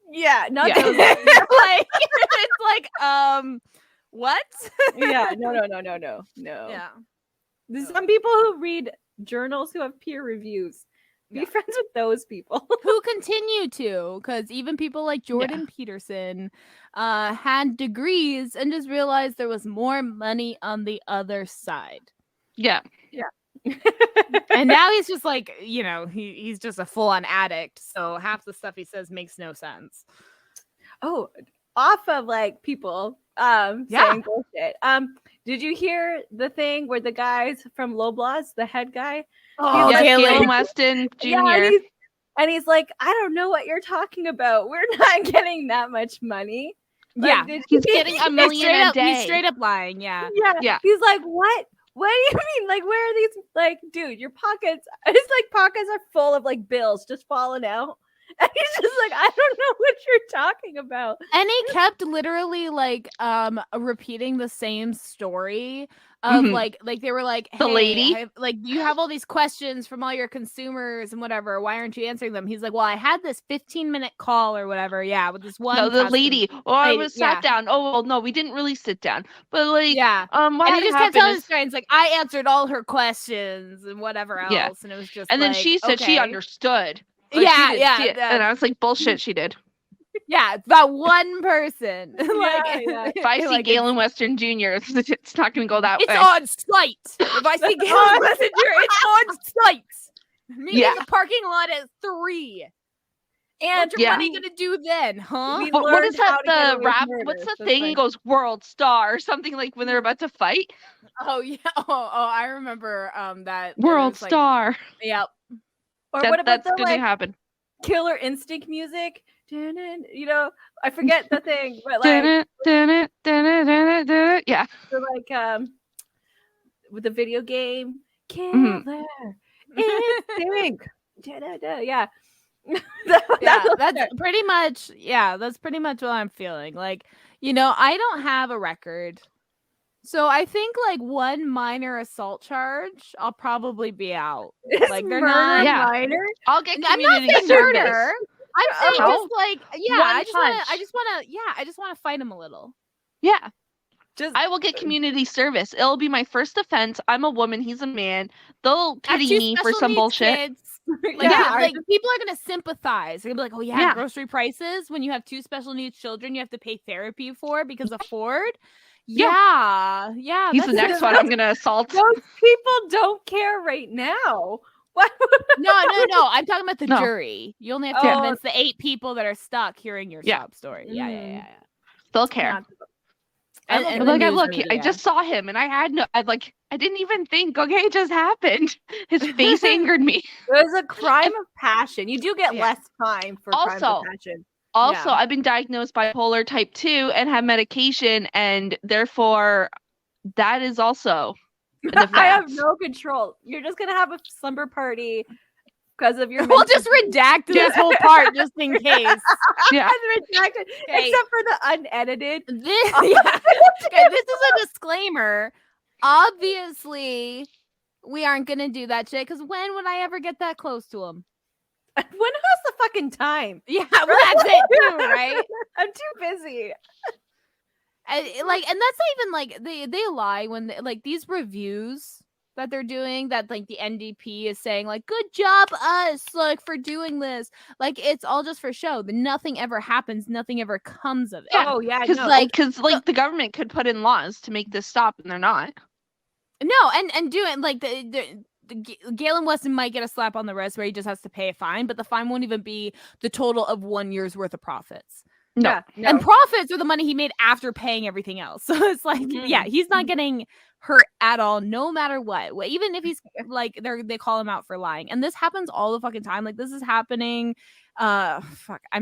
Yeah, not those. It's what? Yeah, no. Yeah. There's some people who read journals who have peer reviews. Be friends with those people who continue to, because even people like Jordan Peterson had degrees and just realized there was more money on the other side. Yeah. And now he's just he's just a full-on addict, so half the stuff he says makes no sense. Oh, off of people saying bullshit. Did you hear the thing where the guys from Loblaws, the head guy, Galen Weston Jr. Yeah, and he's I don't know what you're talking about. We're not getting that much money. He's getting $1 million a day. He's straight up lying. Yeah. He's what? What do you mean? Where are these? Dude, your pockets. His pockets are full of bills just falling out. And he's just I don't know what you're talking about. And he kept literally repeating the same story of they were hey, the lady you have all these questions from all your consumers and whatever, why aren't you answering them? He's well, I had this 15-minute call or whatever, with this one the lady I was sat down. Oh well, no, we didn't really sit down, but what and he just kept telling his friends I answered all her questions and whatever else, and it was just and then she said she understood. And I was bullshit, she did. Yeah, that one person. If I see Galen Weston Jr., it's not going to go that way. It's on site. If I see Galen Weston Jr., it's on site. Maybe in the parking lot at 3. And what's your money going to do then, huh? What is that, the rap? What's the thing? He goes, world star, or something when they're about to fight. Oh, yeah. Oh, I remember that. World star. Yep. Or what about that's gonna happen? Killer Instinct music? I forget the thing, but yeah. So with the video game, Killer Instinct. Yeah. That's pretty much. Yeah, that's pretty much what I'm feeling. I don't have a record. So I think one minor assault charge, I'll probably be out. They're not minor. I'll get I'm community not saying service. murder. I'm saying just I just want to fight him a little. Yeah. I will get community service. It'll be my first offense. I'm a woman. He's a man. They'll Got pity two me for special some needs bullshit. kids. Yeah, Like people are gonna sympathize. They're gonna be like, "Oh yeah, Yeah. grocery prices. When you have two special needs children, you have to pay therapy for because of Ford." Yeah. Yeah. He's the next one I'm gonna assault. Those people don't care right now. What? No. I'm talking about the No. jury. You only have to Oh. convince the 8 people that are stuck hearing your Yeah. sob story. Yeah. They'll care. Not- And I'm the Like, news look, media. I just saw him, and I didn't even think. Okay, it just happened. His face angered me. It was a crime of passion. You do get Yeah. less time for crimes of Also- passion. Also, Yeah. I've been diagnosed bipolar type 2 and have medication, and therefore, that is also an effect. I have no control. You're just gonna have a slumber party because of your. We'll just redact this whole part just in case. Yeah. redacted, Okay. except for the unedited. This, okay, this is a disclaimer. Obviously, we aren't gonna do that shit because when would I ever get that close to him? When has the fucking time? Yeah, well, that's it too, right? I'm too busy. And that's not even like they lie when like these reviews that they're doing that like the NDP is saying like good job us like for doing this, like it's all just for show. Nothing ever happens, nothing ever comes of it. Yeah, Oh yeah, Because no. the government could put in laws to make this stop, and they're not. No, and doing like the Galen Weston might get a slap on the wrist where he just has to pay a fine, but the fine won't even be the total of 1 year's worth of profits. No. Yeah, no. And profits are the money he made after paying everything else. So it's like, yeah, he's not getting hurt at all, no matter what. Even if he's like, they call him out for lying. And this happens all the fucking time. Like this is happening. I'm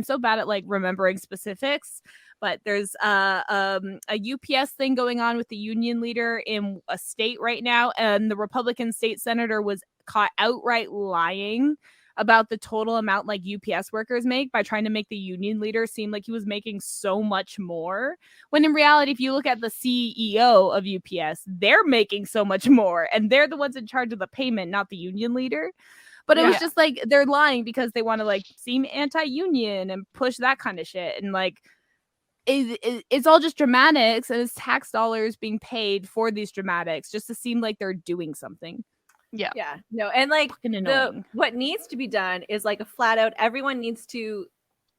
so bad at like remembering specifics. But there's a UPS thing going on with the union leader in a state right now, and the Republican state senator was caught outright lying about the total amount like UPS workers make by trying to make the union leader seem like he was making so much more. When in reality, if you look at the CEO of UPS, they're making so much more, and they're the ones in charge of the payment, not the union leader. But it was just like they're lying because they want to like seem anti-union and push that kind of shit, and like. It's all just dramatics, and it's tax dollars being paid for these dramatics just to seem like they're doing something. Yeah, no, and like what needs to be done is like a flat out. Everyone needs to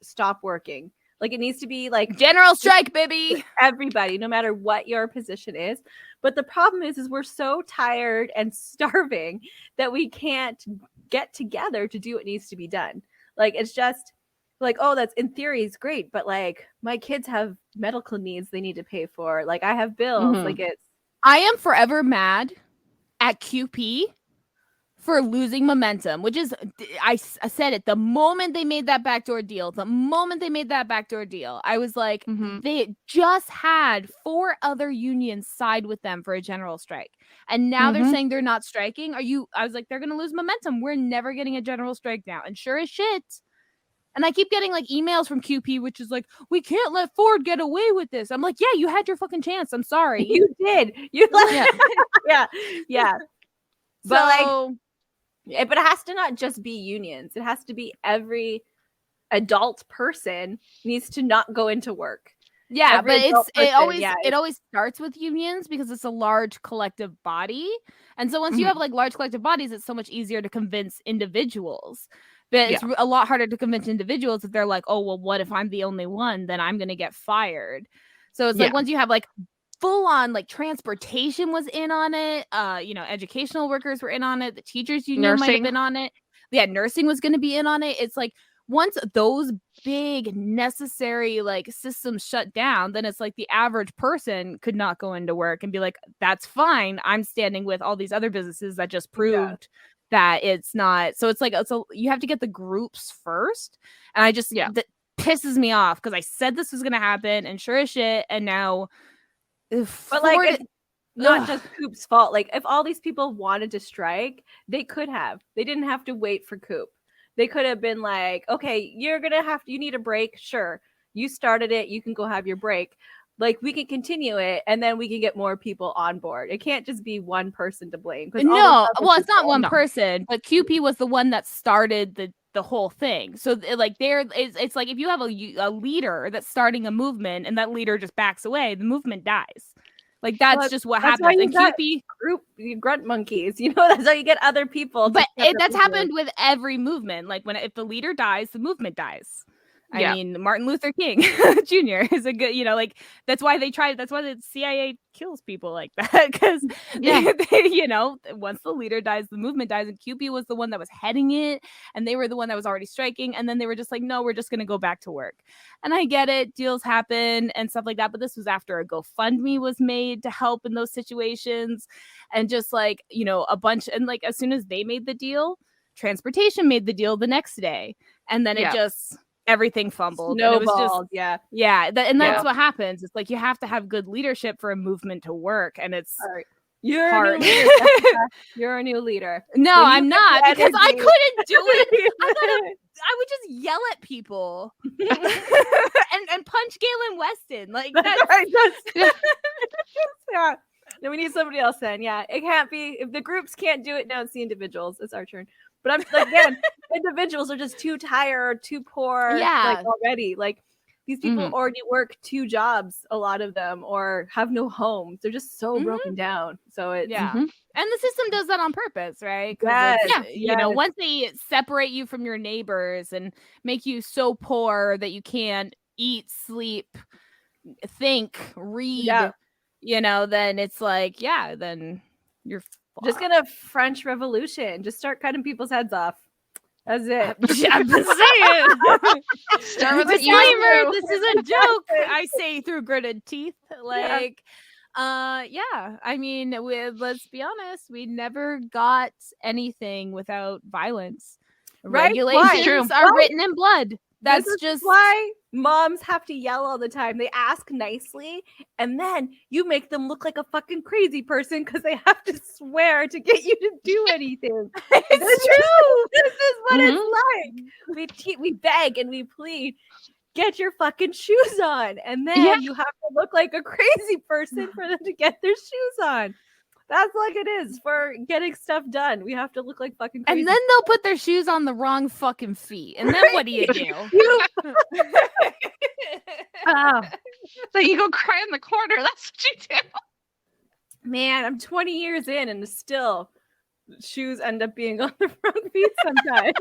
stop working. Like it needs to be like general strike, baby. Everybody, no matter what your position is. But the problem is we're so tired and starving that we can't get together to do what needs to be done. Like it's just. Like, oh, that's in theory is great, but like my kids have medical needs they need to pay for. Like I have bills. Like I am forever mad at QP for losing momentum, which is I said it the moment they made that backdoor deal. I was like, they just had 4 other unions side with them for a general strike, and now they're saying they're not striking. I was like, they're gonna lose momentum. We're never getting a general strike now, and sure as shit. And I keep getting like emails from QP, which is like, we can't let Ford get away with this. I'm like, yeah, you had your fucking chance. I'm sorry. You did. Yeah. But but it has to not just be unions. It has to be every adult person needs to not go into work. Yeah, but it always starts with unions because it's a large collective body. And so once you have like large collective bodies, it's so much easier to convince individuals. But it's a lot harder to convince individuals if they're like, oh, well, what if I'm the only one? Then I'm going to get fired. So it's like once you have like full on like transportation was in on it. Educational workers were in on it. The teachers union might have been on it. Yeah, nursing was going to be in on it. It's like once those big necessary like systems shut down, then it's like the average person could not go into work and be like, that's fine. I'm standing with all these other businesses that just proved that it's not. So it's like you have to get the groups first, and I just that pisses me off because I said this was gonna happen, and sure as shit, and now. But like, it's not just Coop's fault. Like, if all these people wanted to strike, they could have. They didn't have to wait for Coop. They could have been like, okay, you need a break. Sure, you started it. You can go have your break. Like, we can continue it, and then we can get more people on board. It can't just be one person to blame. No, well, it's not one person, but QP was the one that started the whole thing. So, like, it's like if you have a leader that's starting a movement, and that leader just backs away, the movement dies. Like that's Well, just what that's why happens. you And got QP, you grunt monkeys. That's how you get other people. but that's happened with every movement. Like if the leader dies, the movement dies. I mean, Martin Luther King Jr. is a good, like that's why the CIA kills people like that because once the leader dies, the movement dies, and QP was the one that was heading it, and they were the one that was already striking, and then they were just like, no, we're just gonna go back to work. And I get it, deals happen and stuff like that, but this was after a GoFundMe was made to help in those situations, and just like a bunch, and like as soon as they made the deal, transportation made the deal the next day, and then it just everything fumbled. Snowballed. And it was just, and that's what happens. It's like you have to have good leadership for a movement to work, and it's You're hard. a new leader, Jessica. You're a new leader. No, I'm not, because I couldn't do it. I would just yell at people and punch Galen Weston. Like that's yeah. No, we need somebody else then. Yeah, it can't be if the groups can't do it. Now it's the individuals. It's our turn. But I'm like, man, individuals are just too tired, too poor. Yeah. Already. Like these people already work 2 jobs, a lot of them, or have no homes. They're just so broken down. So it's and the system does that on purpose, right? Yes. Once they separate you from your neighbors and make you so poor that you can't eat, sleep, think, read, then it's like, then you're just gonna French Revolution. Just start cutting people's heads off. That's it. I'm just saying. Start with Disclaimer, this is a joke. I say through gritted teeth. I mean, let's be honest, we never got anything without violence. Right? Regulations are written in blood. That's just why moms have to yell all the time. They ask nicely, and then you make them look like a fucking crazy person because they have to swear to get you to do anything. It's true. This is what it's like. We beg and we plead. Get your fucking shoes on, and then you have to look like a crazy person for them to get their shoes on. That's like it is for getting stuff done. We have to look like fucking crazy. And then they'll put their shoes on the wrong fucking feet. And then what do you do? So you go cry in the corner. That's what you do. Man, I'm 20 years in and still shoes end up being on the wrong feet sometimes.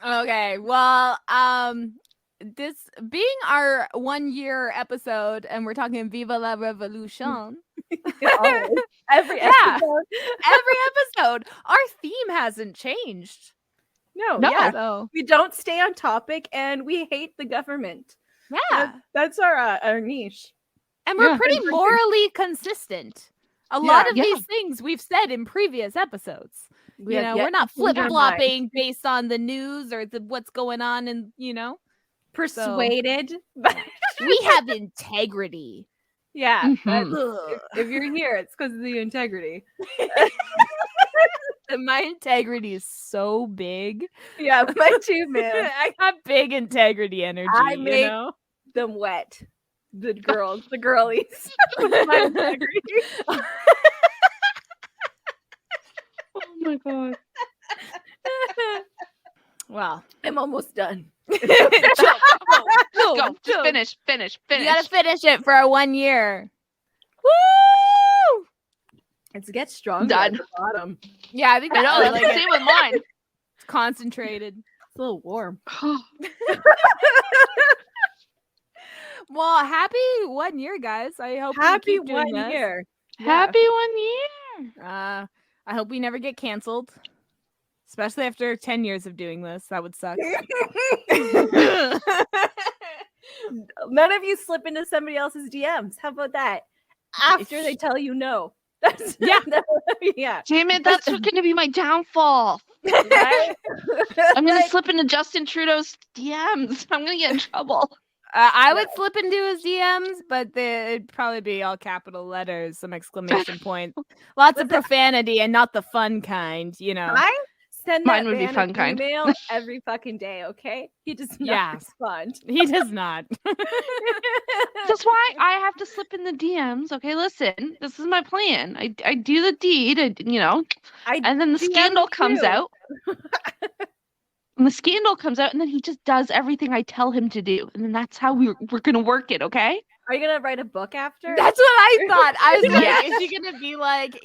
Okay. Well, this being our 1-year episode, and we're talking Viva la Revolution. Every episode. Every episode. Our theme hasn't changed. No. So we don't stay on topic, and we hate the government. Yeah. That's our niche. And we're pretty morally consistent. A lot of these things we've said in previous episodes. We're not flip-flopping based on the news or what's going on, and persuaded. We have integrity. Yeah. If you're here, it's because of the integrity. And my integrity is so big. Yeah, mine too, man. I got big integrity energy. I make them wet. The girlies. My integrity. Oh my god. Well, I'm almost done. Go. Just finish. You gotta finish it for our 1 year. Woo! It gets stronger Done. at the bottom. Yeah, I think I know. That's the same with mine. It's concentrated. It's a little warm. Well, happy 1 year, guys. I hope Happy we keep doing 1 year. Happy 1 year. I hope we never get canceled. Especially after 10 years of doing this. That would suck. None of you slip into somebody else's DMs. How about that? After they tell you no. Yeah. Damn it, that's going to be my downfall. Right? I'm going to slip into Justin Trudeau's DMs. I'm going to get in trouble. I would slip into his DMs, but it'd probably be all capital letters, some exclamation points, lots of profanity, and not the fun kind, I send Mine would be fun kind. Email every fucking day, okay? He does not respond. He does not. That's why I have to slip in the DMs. Okay, listen, this is my plan. I do the deed, and then the scandal comes out. And the scandal comes out, and then he just does everything I tell him to do. And then that's how we're going to work it, okay? Are you gonna write a book after? That's what I thought. I was like, Yes. is she gonna be like,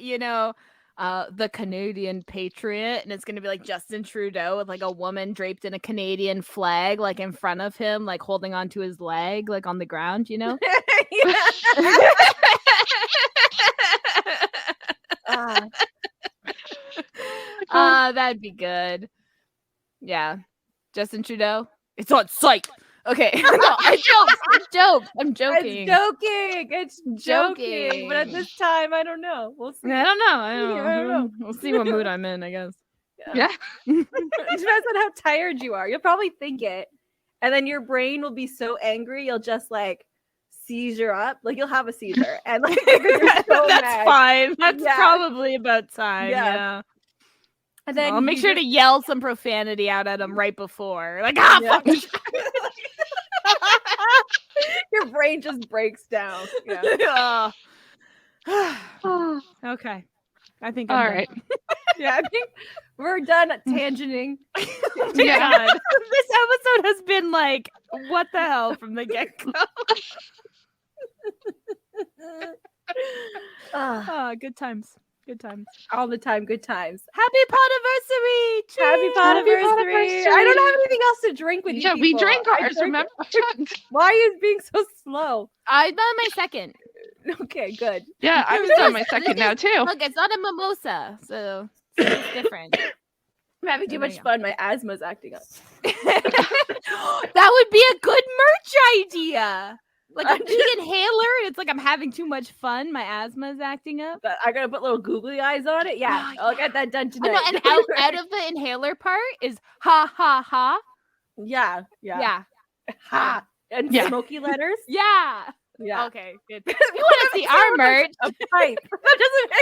the Canadian patriot, and it's gonna be like Justin Trudeau with like a woman draped in a Canadian flag, like in front of him, like holding onto his leg, like on the ground, That'd be good. Yeah, Justin Trudeau. It's on site. Okay, no, it's joke. I'm joking. It's joking. But at this time, I don't know. We'll see. I don't know. We'll see what mood I'm in, I guess. Yeah. It depends on how tired you are. You'll probably think it, and then your brain will be so angry you'll just like seizure up. Like you'll have a seizure, and like you're so that's mad. fine. That's probably about time. Yeah. And then I'll make sure to yell some profanity out at him right before. Like, fuck. Your brain just breaks down. Yeah. Okay. I think All I'm right. done. Yeah, I think we're done tangenting. Yeah. This episode has been like, what the hell from the get-go. Good times. Good times. All the time, good times. Happy Podiversary! Happy Podiversary! I don't have anything else to drink with you. Yeah, we people. drank ours, remember? Why are you being so slow? I'm on my second. Okay, good. Yeah, I was on my second now too. Look, it's not a mimosa, so it's different. I'm having too much fun. My asthma's acting up. That would be a good merch idea. Like a big inhaler. It's like I'm having too much fun. My asthma is acting up. But I gotta put little googly eyes on it. Yeah, I'll get that done tonight. No, and out of the inhaler part is ha ha ha. Yeah. Ha and Yeah. smoky letters. Yeah. Yeah. Okay, good. You want to see our merch? A pipe. That doesn't.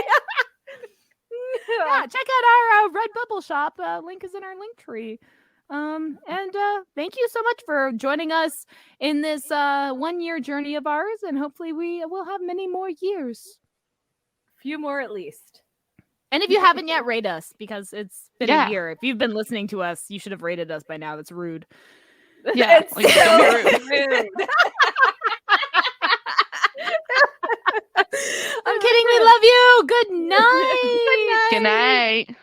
Yeah, check out our Redbubble shop. Link is in our link tree. And thank you so much for joining us in this 1 year journey of ours, and hopefully we will have many more years. A few more at least. And if you haven't yet, rate us, because it's been a year. If you've been listening to us, you should have rated us by now. That's rude. Yeah, It's like, don't be rude. rude. I'm kidding. We love you. Good night. Good night.